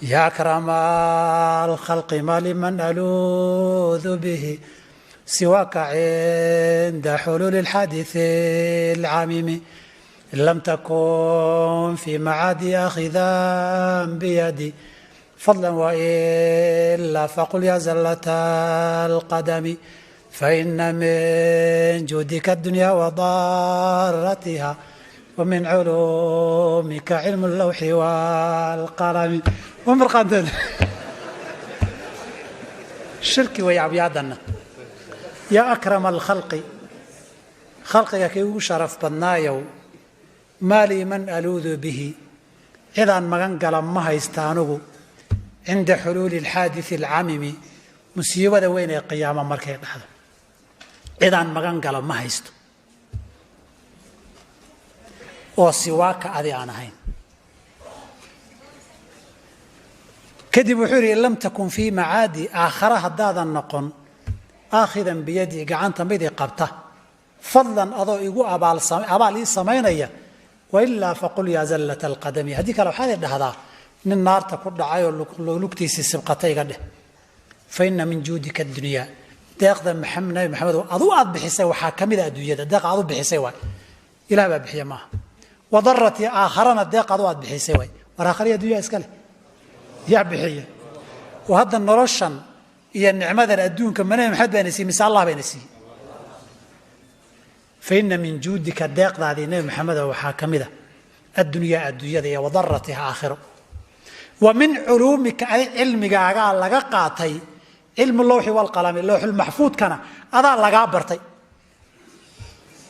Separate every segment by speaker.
Speaker 1: يا أكرم الخلق ما لمن ألوذ به سواك عند حلول الحادث العميم إن لم تكن في معادي آخذا بيدي فضلا وإلا فقل يا زلة القدم فإن من جودك الدنيا وضارتها ومن علومك علم اللوح والقلم ومرقان الشرك ويعبيادنا يا أكرم الخلق خلقك كيو شرف بدنايو مالي من ألوذ به إذا مغنقل ما هيستانوه عند حلول الحادث العميم مصيبة وين القيامة مركي لحظة إذا مغنقل ما هيستو وسواك أذي أنا هين كذب وحوري إن لم تكن في معادي آخرها هدادا النقن آخذا بيدي قعنتا بيدي قبته فضلا أضو يقو أبالي سمينيا وإلا فقل يا زلة القدم هذيك لو حاجة هذا من النار تقول عايو لوكتيسي سبقتي قده فإن من جودك الدنيا داق محمد أضو أض بحسي وحاكم إذا أدوية داق أضو بحسي واي إلى ما بحيا ما وضرت آخرنا داق أضو أض بحسي واي وراخر يدوية إسكاله يا بحيا وهذا النرشن هي النعمة الأدون كمان محد بينسي مثال الله بينسي فإن من جودك الداق ذا النبي محمد وحاكم ذا الدنيا ذي وضرتها آخره ومن علومك علمك قال لك قاطي علم اللوح والقلم اللوح المحفوظ كان هذا لقى برتي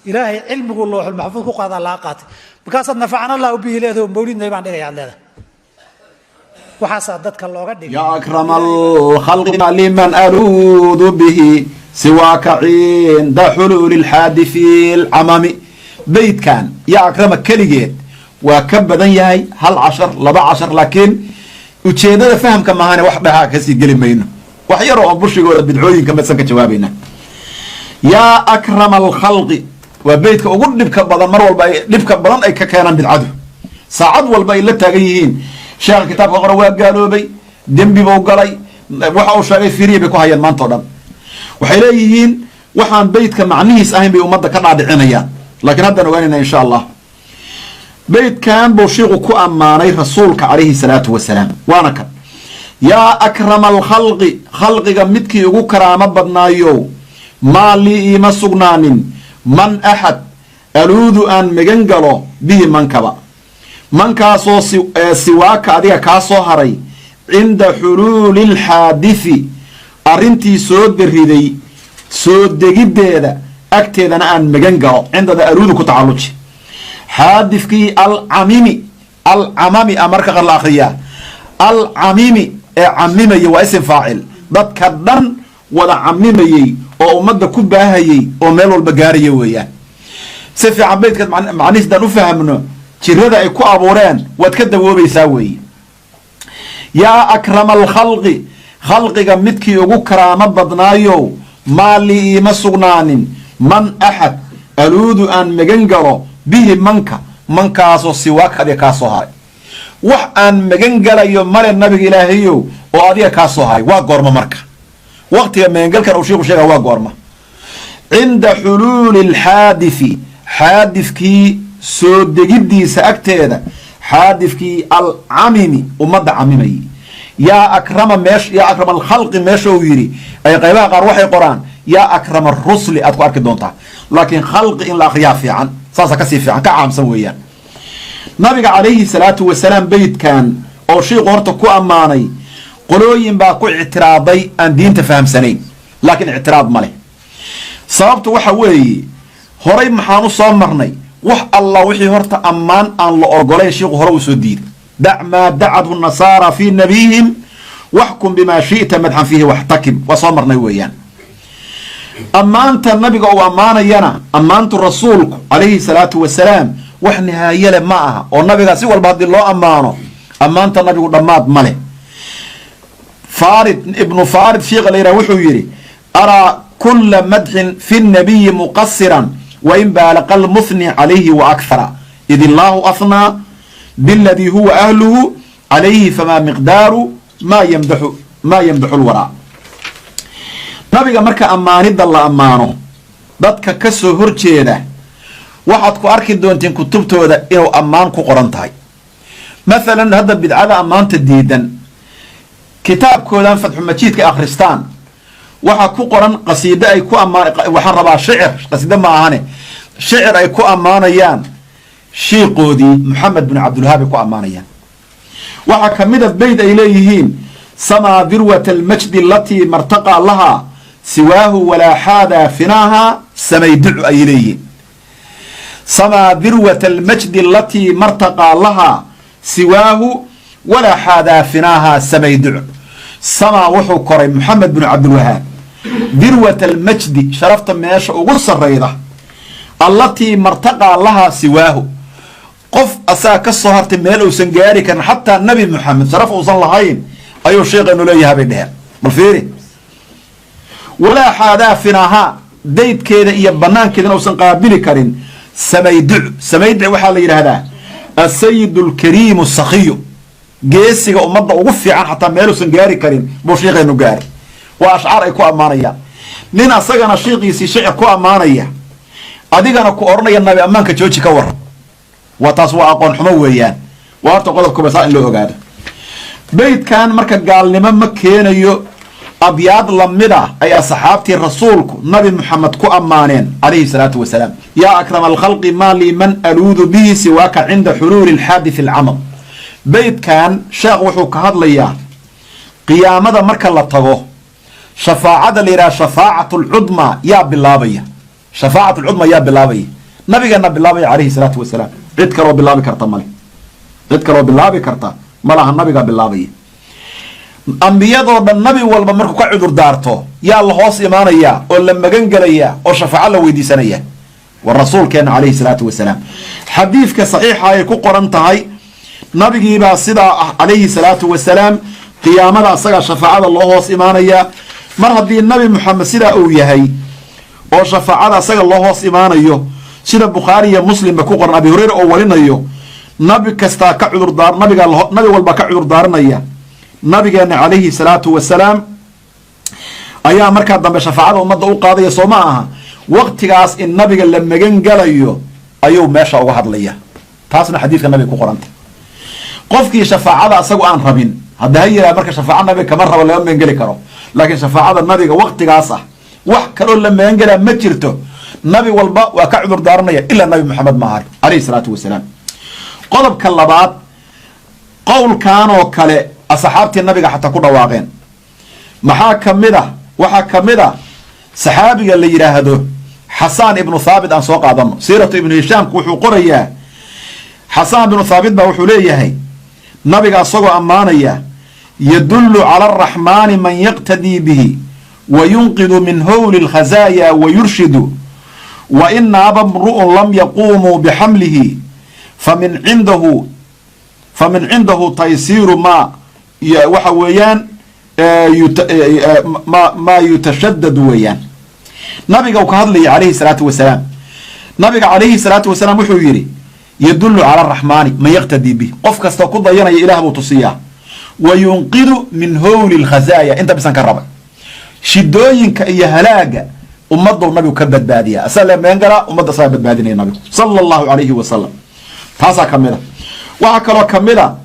Speaker 1: إلهي علمك اللوح المحفوظ قال هذا لا قاطي بكاسد نفعنا الله به له مولين ما عندك يعني هذا وحسدتك الله قد
Speaker 2: يا أكرم الخلق لمن ألوذ به سواك عند حلول الحادث العمامي بيت كان يا أكرم كليجيت وكبدن ياي هل 10 14 لكن ujeedada fahamka maahane wax dhaha ka sii gali mayno wax yar oo bushigooda bidcooyinka madsan ka jawaabayna yaa akramal khalqi waa beedka ugu dhibka badan mar walba dhibka badan ay ka keenan bidcadu saacad walba ay la taagan yihiin sheekh kitaabka qora waa gaaloobay dambi buu galay waxa uu sheegay firiye bay ku hayaan maanta oo dhan waxay leeyihiin waxaan beedka macnihiis ahayn bay ummadda ka dhaadhicinayaan laakiin hadda ogaanayna insha Allah بيت كان بوشيق كو أماني رسولك عليه الصلاة والسلام وانا كان يا أكرم الخلق خلقك متك يقو كرامة بدنايو ما لي إيما سغنان من أحد ألوذ أن مجنجلو به منكبا من كاسو سواك أديك كاسو هري عند حلول الحادث أرنتي سود بالريدي سود جدا أكتد أنا أن مجنجلو عند ألوذ كتعالوش حادثكي العمامي أمرك غير الأخرية العميمي عميمي واسم فاعل ضد كدن ولا عميمي أو مدة كباهي أو ميلو البقارية وياه سيفي عبيد كد معنيس دا نفهمنا تيرهدا يكو أبوران واتكدب وبيساوي يا أكرم الخلق خلقك متكي يقو كرامة بدنايو مالي مسغنان من أحد ألود أن مجنجرو به منكاسو سواك هذه كاسو هاي وحان مجنجل يوم مال النبي إلهيو وهذه كاسو هاي واقورما مركا وقت يوم ينقل كان أشيخ شيئا واقورما عند حلول الحادث حادث كي سود جدي سأكتيدا حادث كي العميمي ومد عميمي يا أكرم الخلق مشويري أي قيبها قروحي قرآن يا أكرم الرسل أتكو أركي دونتا لكن خلق إن لا خيافي عن صاصا كسيفي عن كعام سويا نبي عليه الصلاة والسلام بيت كان أو شيء غورتو كو أماني قلوين باكو اعتراضي أن دين تفهم سنين لكن اعتراض مالي صابت وحوي هوري محانو صامرني وح الله وحي هورتا أمان أن لأرقلي شيء هورو سديد دع ما دعته النصارى في نبيهم واحكم بما شئت مدحا فيه واحتكم وصامرني ويان أمانت النبي أو أمانينا أمانت الرسول عليه الصلاة والسلام وحنا يلا معها والنبي سوى البعض الله أمانه أمانت النبي ضمات مله فارد ابن فارد في غير وحويري أرى كل مدح في النبي مقصرا وإن بالق المثني عليه وأكثر إذ الله أثنى بالذي هو أهله calayhi famaa miqdaaru maa yamdaxu lwaraa. nabiga marka ammaanidda la ammaano dadka ka soo horjeeda waxaad ku arki doontiin kutubtooda inuu ammaan ku qoran tahay. maalan hadda bidcada ammaanta diidan kitaabkoodan fatxumajiidka akhristaan waxaa ku qoran qasiide ay ku waxaan rabaa shicir, qasiide ma ahane shicir ay ku ammaanayaan shiiqoodii maxamed bin cabdilwahaab ay ku ammaanayaan. waxaa ka mida beyd ay leeyihiin samaa dirwata almajdi alatii martaqaa lahaa siwaahu walaa xaadaa finaaha samayducu ayay leeyihiin. samaa dirwata almajdi alatii martaqaa lahaa siwaahu walaa xaadaa finaaha samayducu. samaa wuxuu koray maxamed bin cabdilwahaab dirwata almajdi sharafta meesha ugu sarrayda allatii martaqaa lahaa siwaahu qof asaga ka soo hartay meel uusan gaari karin xataa nabi maxamed sharaf uusan lahayn ayuu sheekheenu leeyahay bay dheheen. bal fiiri walaa xaadaa finaahaa daydkeeda iyo banaankeedana uusan qaabili karin samayduc. samayduc waxaa la yidhaahdaa asayid alkariimu sakhiyu geesiga ummadda ugu fiican xataa meeluusan gaari karin buu shiikheenu gaari. waa ashcaar ay ku ammaanayaan. nin asagana shiikiisii shicir ku ammaanaya adigana ku odhanaya nabi ammaanka jooji ka waran, waa taas waa aqoon xumo weeyaan. waa horta qodobkaba saa in loo ogaado. beydkan marka gaalnimo ma keenayo. abyaad lamid ah ayaa saxaabtii rasuulku nabi maxamed ku ammaaneen calayhi salaatu wasalaam. yaa akrama alkhalqi maa lii man aluudu bihi siwaaka cinda xuluuli alxaadith alcamal. beydkan sheekh wuxuu ka hadlayaa qiyaamada marka la tago shafaacada la yidhaha shafaacat lcudma yaa bilaabaya. shafaacat lcudma yaa bilaabaya. nabigeena bilaabaya calayhi salaatu wasalaam. cid kaloo bilaabi karta male. cid kaloo bilaabi karta malaha, nabigaa bilaabaya. ambiyadoo dhan nabi walba markuu ka cudur daarto yaa la hoos imaanayaa oo la magan gelayaa oo shafaaco la weydiisanaya. wa rasuulkeena calayhi salaatu wasalaam xadiidka saxiixa ay ku qoran tahay nabigiibaa sidaa ah calayhi salaatu wasalaam. qiyaamada asagaa shafaacada loo hoos imaanayaa. mar haddii nabi maxamed sidaa uu yahay oo shafaacada asaga loo hoos imaanayo sida bukhaari iyo muslimba ku qoran abi hureyra oo warinayo nabi kastaa ka cudurdaar nabi walba ka cudur daaranaya. nabigeena calayhi salaatu wasalaam ayaa markaa dambe shafaacada ummadda u qaadaya soo ma aha. waqtigaas in nabiga la magan galayo ayuu meesha uga hadlaya. taasna xadiidka nabiga ku qoranta. qofkii shafaacada asagu aan rabin hadda ha yiraa marka shafaaca nabiga kama rabo lama magan geli karo, laakiin shafaacada nabiga waqtigaas ah wax kaloo la magan gelaa ma jirto. nabi walba waa ka cudur daaranaya ilaa nabi maxamed maaha calayhi salaatu wasalaam. qodobka labaad qowlkan oo kale asxaabtii nabiga xataa ku dhawaaqeen. maxaa ka mid ah? waxaa ka mid a saxaabiga la yidhaahdo xasaan ibnu thaabit. aan soo qaadano siiratu ibnu hishaamku wuxuu qorayaa xasaan ibnu thaabit baa wuxuu leeyahay nabiga asagoo ammaanaya yadullu cala araxmaani man yaqtadii bihi wa yunqidu min howli alkhazaaya wa yurshidu wa ina aba mru'un lam yaquumuu bixamlihi famin cindahu taysiiru maa waxa weeyaan maa yutashadadu weeyaan. nabiga uu ka hadlaya calayhi salaatu wasalaam. nabiga calayhi salaatu wasalaam wuxuu yidhi yadullu cala araxmaani man yaqtadii bih. qof kastoo ku dayanaya ilaah buu tusiyaa. wa yunqidu min howli alkhazaaya. inta bisan ka raba shidooyinka iyo halaaga ummaddu nabigu ka badbaadiya. asaga la magan galaa, ummadda asaga badbaadinaya nabigu sala allahu calayhi wasalam. taasaa ka mid a. waxaa kaloo ka mid a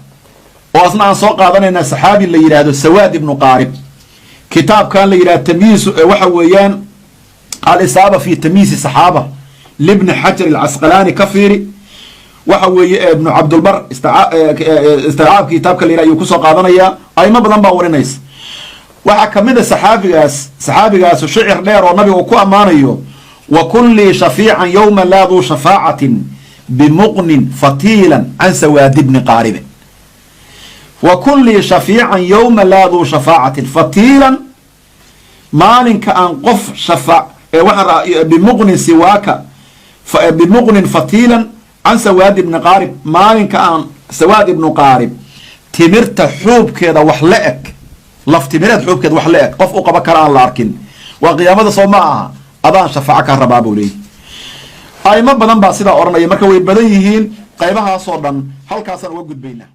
Speaker 2: oo asna aan soo qaadanayna saxaabi la yidhaahdo sawaad ibnu qaarib. kitaabkan la yidhahdo tamyiiz waxa weeyaan alisaaba fi tamyiizi saxaaba libni xajar alcasqalaani ka fiiri. waxa weeye ibnu cabdulbar isticaab kitaabka la yidhahdo ayuu kusoo qaadanayaa. aymo badan baa warinaysa. waxaa ka mid a saxaabigaasu shicir dheer oo nabiga uu ku ammaanayo wa kun lii shafiican yowma laa duu shafaacatin bimuqnin fatiilan can sawaadi bni qaaribe. wa kun lii shafiican yowma laa duu shafaacatin fatiilan maalinka aan qof bimuqnin siwaaka bimuqnin fatiilan can sawaadi ibni qaarib. maalinka aan sawaad ibnu qaarib timirta xuubkeeda wax la eg, laftimireed xuubkeeda wax la eg qof u qaba kara aan la arkin. waa qiyaamada soo ma aha, adaan shafaaco kaa rabaa buu leeyahy. aymo badan baa sidaa odhanaya. marka way badan yihiin qaybahaasoo dhan halkaasaan uga gudbaynaa.